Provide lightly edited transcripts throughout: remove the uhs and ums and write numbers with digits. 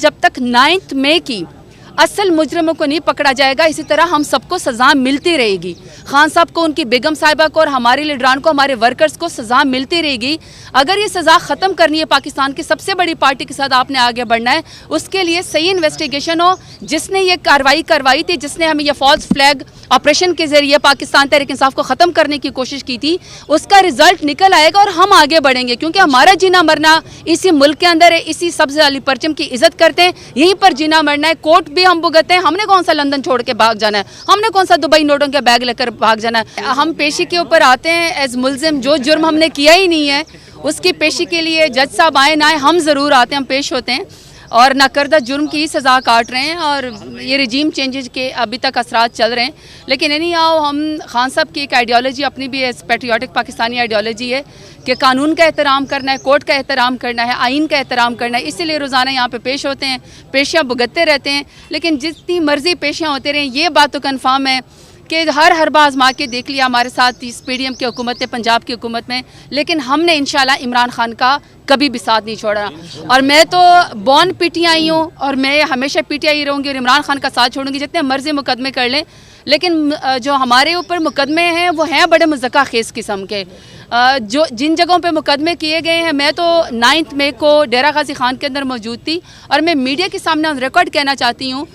जब तक 9 मई की असल मुजरिमों को नहीं पकड़ा जाएगा, इसी तरह हम सबको सज़ा मिलती रहेगी। खान साहब को, उनकी बेगम साहिबा को और हमारे लीडरान को, हमारे वर्कर्स को सज़ा मिलती रहेगी। अगर ये सज़ा ख़त्म करनी है, पाकिस्तान की सबसे बड़ी पार्टी के साथ आपने आगे बढ़ना है, उसके लिए सही इन्वेस्टिगेशन हो। जिसने ये कार्रवाई करवाई थी, जिसने हमें ये फॉल्स फ्लैग ऑपरेशन के जरिए पाकिस्तान तहरीक इंसाफ को ख़त्म करने की कोशिश की थी, उसका रिजल्ट निकल आएगा और हम आगे बढ़ेंगे। क्योंकि हमारा जीना मरना इसी मुल्क के अंदर है, इसी सब्ज़ अली परचम की इज़्ज़त करते हैं, यहीं पर जीना मरना है। कोर्ट भी हम भुगतते हैं। हमने कौन सा लंदन छोड़ के भाग जाना है, हमने कौन सा दुबई नोटों के बैग लेकर भाग जाना है। हम पेशी के ऊपर आते हैं एज मुल्जिम, जो जुर्म हमने किया ही नहीं है उसकी पेशी के लिए जज साहब आए ना आए, हम ज़रूर आते हैं, हम पेश होते हैं और नाकर्दा जुर्म की सज़ा काट रहे हैं। और ये रिजीम चेंजेस के अभी तक असरात चल रहे हैं, लेकिन नहीं आओ, हम खान साहब की एक आइडियोलॉजी अपनी भी है, पैट्रियाटिक पाकिस्तानी आइडियोलॉजी है कि कानून का एहतराम करना है, कोर्ट का एहतराम करना है, आइन का एहतराम करना है। इसीलिए रोज़ाना यहाँ पे पेश होते हैं, पेशियाँ भुगतते रहते हैं। लेकिन जितनी मर्जी पेशियाँ होते रहें, ये बात तो कन्फर्म है कि हर बार आजमा के देख लिया हमारे साथ इस PDM की हुकूमत है, पंजाब की हुकूमत में, लेकिन हमने इंशाल्लाह इमरान खान का कभी भी साथ नहीं छोड़ा। और मैं तो बॉर्न PTI हूँ और मैं हमेशा PTI रहूँगी और इमरान खान का साथ छोड़ूंगी, जितने मर्जी मुकदमे कर लें। लेकिन जो हमारे ऊपर मुकदमे हैं वो हैं बड़े मुज़क्का खेस किस्म के। जो जिन जगहों पे मुकदमे किए गए हैं, मैं तो 9 मई को डेरा गाजी खान के अंदर मौजूद थी और मैं मीडिया के सामने ऑन रिकॉर्ड कहना चाहती हूँ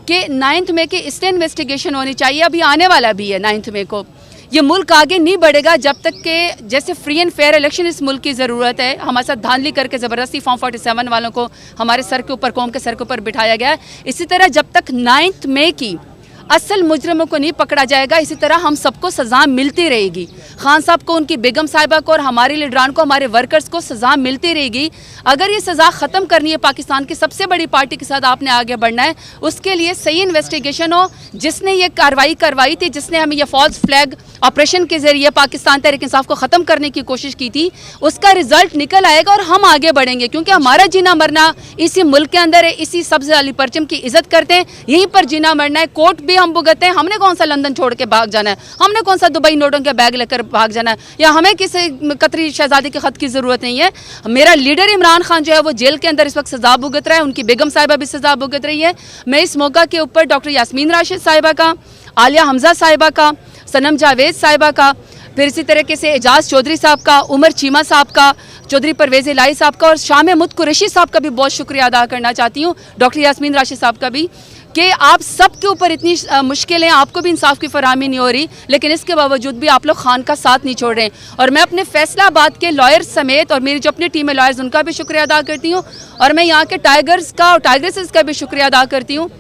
कि 9 मई की इसलिए इन्वेस्टिगेशन होनी चाहिए। अभी आने वाला भी है 9 मई को। ये मुल्क आगे नहीं बढ़ेगा जब तक कि जैसे फ्री एंड फेयर इलेक्शन इस मुल्क की ज़रूरत है, हमारे साथ धांधली करके ज़बरदस्ती फॉर्म 47 वालों को हमारे सर के ऊपर, कौम के सर के ऊपर बिठाया गया है, इसी तरह जब तक 9 मई की असल मुजरिमों को नहीं पकड़ा जाएगा, इसी तरह हम सबको सज़ा मिलती रहेगी। खान साहब को, उनकी बेगम साहिबा को और हमारे लीडरान को, हमारे वर्कर्स को सज़ा मिलती रहेगी। अगर ये सज़ा ख़त्म करनी है, पाकिस्तान की सबसे बड़ी पार्टी के साथ आपने आगे बढ़ना है, उसके लिए सही इन्वेस्टिगेशन हो। जिसने ये कार्रवाई करवाई थी, जिसने हमें ये फॉल्स फ्लैग ऑपरेशन के जरिए पाकिस्तान तहरीक इंसाफ को ख़त्म करने की कोशिश की थी, उसका रिजल्ट निकल आएगा और हम आगे बढ़ेंगे। क्योंकि हमारा जीना मरना इसी मुल्क के अंदर है, इसी सब्ज़ अली परचम की इज़्ज़त करते हैं, यहीं पर जीना मरना है। कोर्ट भी हम भुगतते हैं। हमने कौन सा लंदन छोड़ के भाग जाना है, हमने कौन सा दुबई नोटों के बैग लेकर भाग जाना है, या हमें किसी कतरी शहजादी के खत की ज़रूरत नहीं है। मेरा लीडर इमरान खान जो है वो जेल के अंदर इस वक्त सज़ा भुगत रहा है, उनकी बेगम साहिबा भी सज़ा भुगत रही है। मैं इस मौका के ऊपर डॉक्टर यास्मीन राशिद साहिबा का, आलिया हमजा साहिबा का, सनम जावेद साहिबा का, फिर इसी तरीके से एजाज चौधरी साहब का, उमर चीमा साहब का, चौधरी परवेज़ इलाही साहब का और शाह महमूद कुरैशी साहब का भी बहुत शुक्रिया अदा करना चाहती हूँ, डॉक्टर यास्मीन राशिद साहब का भी, कि आप सब के ऊपर इतनी मुश्किलें, आपको भी इंसाफ की फरहमी नहीं हो रही, लेकिन इसके बावजूद भी आप लोग खान का साथ नहीं छोड़ रहे हैं। और मैं अपने फैसलाबाद के लॉयर्स समेत और मेरी जो अपनी टीम है लॉयर्स, उनका भी शुक्रिया अदा करती हूँ और मैं यहाँ के टाइगर्स का और टाइग्रेसेस का भी शुक्रिया अदा करती हूँ।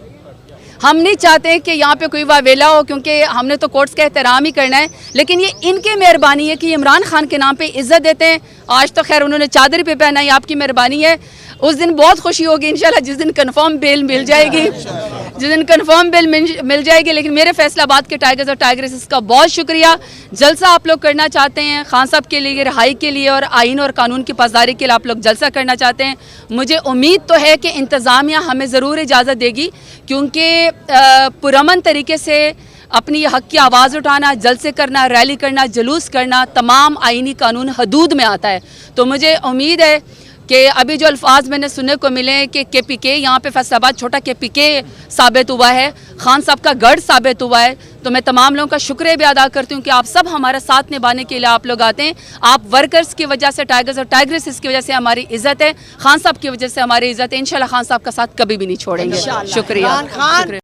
हम नहीं चाहते कि यहाँ पे कोई वावेला हो, क्योंकि हमने तो कोर्ट्स का एहतराम ही करना है, लेकिन ये इनकी मेहरबानी है कि इमरान खान के नाम पे इज़्ज़त देते हैं। आज तो खैर उन्होंने चादर पे पहना, ये आपकी मेहरबानी है। उस दिन बहुत खुशी होगी इंशाल्लाह जिस दिन कंफर्म बेल मिल जाएगी, जिस दिन कंफर्म बेल मिल जाएगी। लेकिन मेरे फैसलाबाद के टाइगर्स और टाइग्रेसेस का बहुत शुक्रिया। जलसा आप लोग करना चाहते हैं खान साहब के लिए, रिहाई के लिए और आइन और कानून की पासदारी के लिए आप लोग जलसा करना चाहते हैं। मुझे उम्मीद तो है कि इंतज़ामिया हमें ज़रूर इजाज़त देगी, क्योंकि पुरअमन तरीके से अपनी ये हक़ की आवाज़ उठाना, जलसे करना, रैली करना, जुलूस करना तमाम आइनी कानून हदूद में आता है। तो मुझे उम्मीद है कि अभी जो अल्फाज मैंने सुनने को मिले कि KPK यहाँ पे फैसलाबाद छोटा KPK साबित हुआ है, खान साहब का गढ़ साबित हुआ है, तो मैं तमाम लोगों का शुक्रिया भी अदा करती हूँ कि आप सब हमारा साथ निभाने के लिए आप लोग आते हैं। आप वर्कर्स की वजह से, टाइगर्स और टाइग्रेसेस की वजह से हमारी इज़्ज़त है, खान साहब की वजह से हमारी इज़्ज़त है। इंशाल्लाह खान साहब का साथ कभी भी नहीं छोड़ेंगे। शुक्रिया।